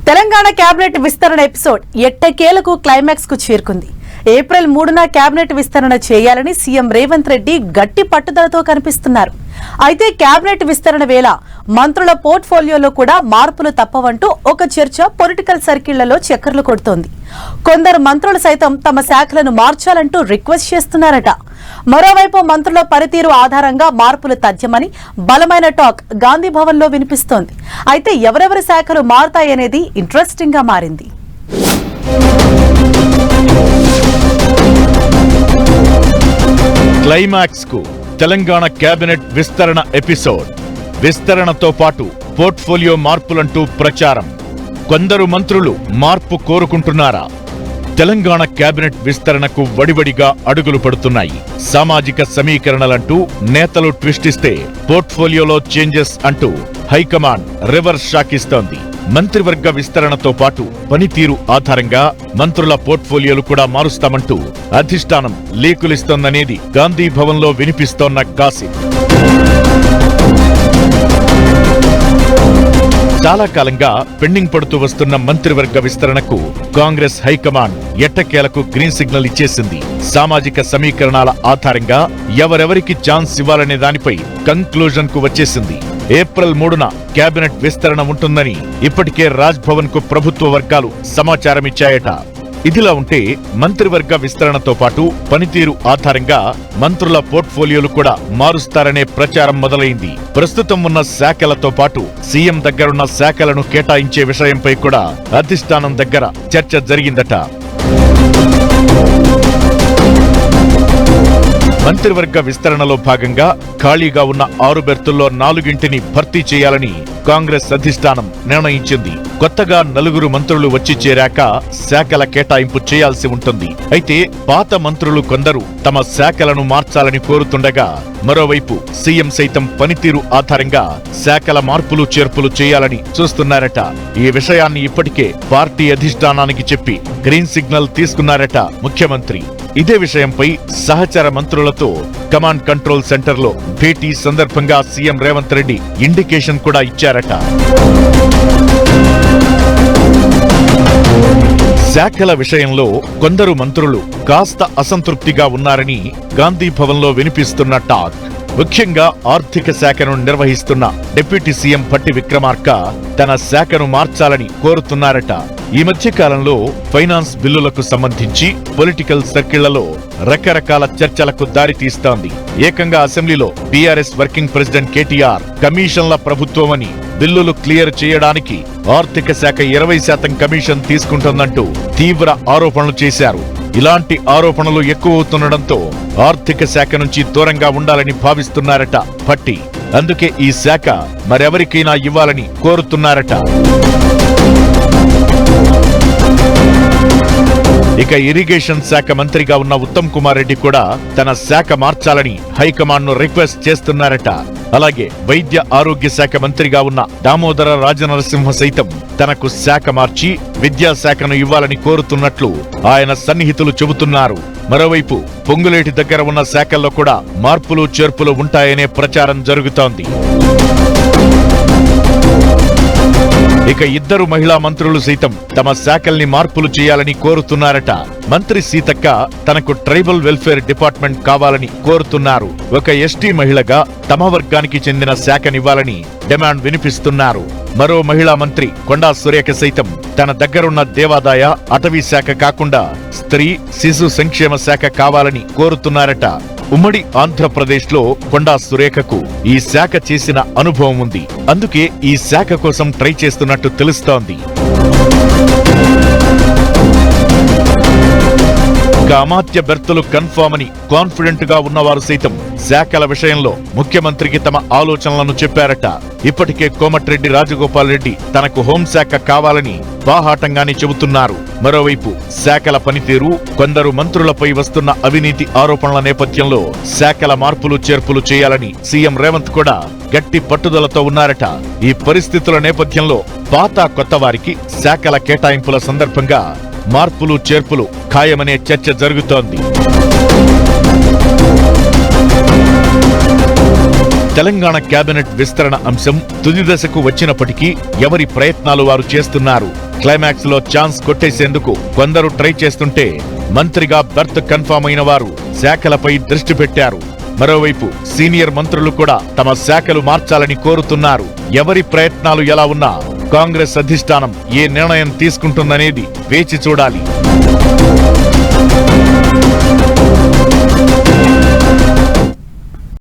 Telangana cabinet విస్తరణ episode ఎట్టకేలకు climax కు చేరుకుంది. ఏప్రిల్ 3న కేబినెట్ విస్తరణ చేయాలని సీఎం రేవంత్ రెడ్డి గట్టి పట్టుదలతో కనిపిస్తున్నారు. అయితే కేబినెట్ విస్తరణ వేళ మంత్రుల పోర్ట్ఫోలియోలో కూడా మార్పులు తప్పవంటూ ఒక చర్చ పొలిటికల్ సర్కిళ్లలో చక్కర్లు కొడుతోంది. కొందరు మంత్రులు సైతం తమ శాఖలను మార్చాలంటూ రిక్వెస్ట్ చేస్తున్నారట. మరోవైపు మంత్రుల పనితీరు ఆధారంగా మార్పులు తథ్యమని బలమైన టాక్ గాంధీ భవన్ లో వినిపిస్తోంది. అయితే ఎవరెవరి శాఖలు మారుతాయనేది ఇంట్రెస్టింగ్ గా మారింది. క్లైమాక్స్ కు తెలంగాణ కేబినెట్ విస్తరణ ఎపిసోడ్. విస్తరణతో పాటు పోర్ట్ఫోలియో మార్పులంటూ ప్రచారం. కొందరు మంత్రులు మార్పు కోరుకుంటున్నారా? తెలంగాణ కేబినెట్ విస్తరణకు వడివడిగా అడుగులు పడుతున్నాయి. సామాజిక సమీకరణలంటూ నేతలు ట్విస్ట్ ఇస్తే పోర్ట్ఫోలియోలో చేంజెస్ అంటూ హైకమాండ్ రివర్స్ షాక్ ఇస్తోంది. మంత్రివర్గ విస్తరణతో పాటు పనితీరు ఆధారంగా మంత్రుల పోర్ట్ఫోలియోలు కూడా మారుస్తామంటూ అధిష్టానం లీకులిస్తోందనేది గాంధీ భవన్ లో వినిపిస్తోన్న గాసిప్. చాలా కాలంగా పెండింగ్ పడుతూ వస్తున్న మంత్రివర్గ విస్తరణకు కాంగ్రెస్ హైకమాండ్ ఎట్టకేలకు గ్రీన్ సిగ్నల్ ఇచ్చేసింది. సామాజిక సమీకరణాల ఆధారంగా ఎవరెవరికి ఛాన్స్ ఇవ్వాలనే దానిపై కంక్లూజన్ కు వచ్చేసింది. ఏప్రిల్ 3న కేబినెట్ విస్తరణ ఉంటుందని ఇప్పటికే రాజ్ భవన్ కు ప్రభుత్వ వర్గాలు సమాచారమిచ్చాయట. ఇదిలా ఉంటే మంత్రివర్గ విస్తరణతో పాటు పనితీరు ఆధారంగా మంత్రుల పోర్ట్ఫోలియోలు కూడా మారుస్తారనే ప్రచారం మొదలైంది. ప్రస్తుతం ఉన్న శాఖలతో పాటు సీఎం దగ్గరున్న శాఖలను కేటాయించే విషయంపై కూడా అధిష్టానం దగ్గర చర్చ జరిగిందట. మంత్రివర్గ విస్తరణలో భాగంగా ఖాళీగా ఉన్న 6 బెర్తుల్లో 4ని భర్తీ చేయాలని కాంగ్రెస్ అధిష్టానం నిర్ణయించింది. కొత్తగా 4 మంత్రులు వచ్చి చేరాక శాఖల కేటాయింపు చేయాల్సి ఉంటుంది. అయితే పాత మంత్రులు కొందరు తమ శాఖలను మార్చాలని కోరుతుండగా, మరోవైపు సీఎం సైతం పనితీరు ఆధారంగా శాఖల మార్పులు చేర్పులు చేయాలని చూస్తున్నారట. ఈ విషయాన్ని ఇప్పటికే పార్టీ అధిష్టానానికి చెప్పి గ్రీన్ సిగ్నల్ తీసుకున్నారట ముఖ్యమంత్రి. ఇదే విషయంపై సహచర మంత్రులతో కమాండ్ కంట్రోల్ సెంటర్లో భేటీ సందర్భంగా సీఎం రేవంత్ రెడ్డి ఇండికేషన్ కూడా ఇచ్చారట. శాఖల విషయంలో కొందరు మంత్రులు కాస్త అసంతృప్తిగా ఉన్నారని గాంధీ భవన్ లో వినిపిస్తున్న టాక్. ముఖ్యంగా ఆర్థిక శాఖను నిర్వహిస్తున్న డిప్యూటీ సీఎం భట్టి విక్రమార్క తన శాఖను మార్చాలని కోరుతున్నారట. ఈ మధ్య కాలంలో ఫైనాన్స్ బిల్లులకు సంబంధించి పొలిటికల్ సర్కిళ్లలో రకరకాల చర్చలకు దారితీస్తోంది. ఏకంగా అసెంబ్లీలో టీఆర్ఎస్ వర్కింగ్ ప్రెసిడెంట్ కేటీఆర్ కమిషన్ల ప్రభుత్వమని బిల్లులు క్లియర్ చేయడానికి ఆర్థిక శాఖ 20% కమిషన్ తీసుకుంటుందంటూ తీవ్ర ఆరోపణలు చేశారు. ఇలాంటి ఆరోపణలు ఎక్కువవుతుండటంతో ఆర్థిక శాఖ నుంచి దూరంగా ఉండాలని భావిస్తున్నారట భట్టి. అందుకే ఈ శాఖ మరెవరికైనా ఇవ్వాలని కోరుతున్నారట. ఇక ఇరిగేషన్ శాఖ మంత్రిగా ఉన్న ఉత్తమ్ కుమార్ రెడ్డి కూడా తన శాఖ మార్చాలని హైకమాండ్ ను రిక్వెస్ట్ చేస్తున్నారట. అలాగే వైద్య ఆరోగ్య శాఖ మంత్రిగా ఉన్న దామోదర రాజనరసింహ సైతం తనకు శాఖ మార్చి విద్యాశాఖను ఇవ్వాలని కోరుతున్నట్లు ఆయన సన్నిహితులు చెబుతున్నారు. మరోవైపు పొంగులేటి దగ్గర ఉన్న శాఖల్లో కూడా మార్పులు చేర్పులు ఉంటాయనే ప్రచారం జరుగుతోంది. ఇక 2 మహిళా మంత్రులు సైతం తమ శాఖల్ని మార్పులు చేయాలని కోరుతున్నారట. మంత్రి సీతక్క తనకు ట్రైబల్ వెల్ఫేర్ డిపార్ట్మెంట్ కావాలని కోరుతున్నారు. ఒక ఎస్టీ మహిళగా తమ వర్గానికి చెందిన శాఖనివ్వాలని డిమాండ్ వినిపిస్తున్నారు. మరో మహిళా మంత్రి కొండా సురేఖ సైతం తన దగ్గరున్న దేవాదాయ అటవీ శాఖ కాకుండా స్త్రీ శిశు సంక్షేమ శాఖ కావాలని కోరుతున్నారట. ఉమ్మడి ఆంధ్రప్రదేశ్ లో కొండా సురేఖకు ఈ శాఖ చేసిన అనుభవం ఉంది. అందుకే ఈ శాఖ కోసం ట్రై చేస్తున్నట్టు తెలుస్తోంది. అమాత్య బెర్తులు కన్ఫర్మ్ అని కాన్ఫిడెంట్ గా ఉన్నవారు సైతం శాఖల విషయంలో ముఖ్యమంత్రికి తమ ఆలోచనలను చెప్పారట. ఇప్పటికే కోమటిరెడ్డి రాజగోపాల్ రెడ్డి తనకు హోంశాఖ కావాలని బాహాటంగానే చెబుతున్నారు. మరోవైపు శాఖల పనితీరు, కొందరు మంత్రులపై వస్తున్న అవినీతి ఆరోపణల నేపథ్యంలో శాఖల మార్పులు చేర్పులు చేయాలని సీఎం రేవంత్ కూడా గట్టి పట్టుదలతో ఉన్నారట. ఈ పరిస్థితుల నేపథ్యంలో పాత కొత్త వారికి శాఖల కేటాయింపుల సందర్భంగా మార్పులు చేర్పులు ఖాయమనే చర్చ జరుగుతోంది. తెలంగాణ కేబినెట్ విస్తరణ అంశం తుది దశకు వచ్చినప్పటికీ ఎవరి ప్రయత్నాలు వారు చేస్తున్నారు. క్లైమాక్స్ లో ఛాన్స్ కొట్టేసేందుకు కొందరు ట్రై చేస్తుంటే మంత్రిగా బెర్త్ కన్ఫర్మ్ అయిన వారు శాఖలపై దృష్టి పెట్టారు. మరోవైపు సీనియర్ మంత్రులు కూడా తమ శాఖలు మార్చాలని కోరుతున్నారు. ఎవరి ప్రయత్నాలు ఎలా ఉన్నా కాంగ్రెస్ అధిష్టానం ఏ నిర్ణయం తీసుకుంటుందనేది వేచి చూడాలి.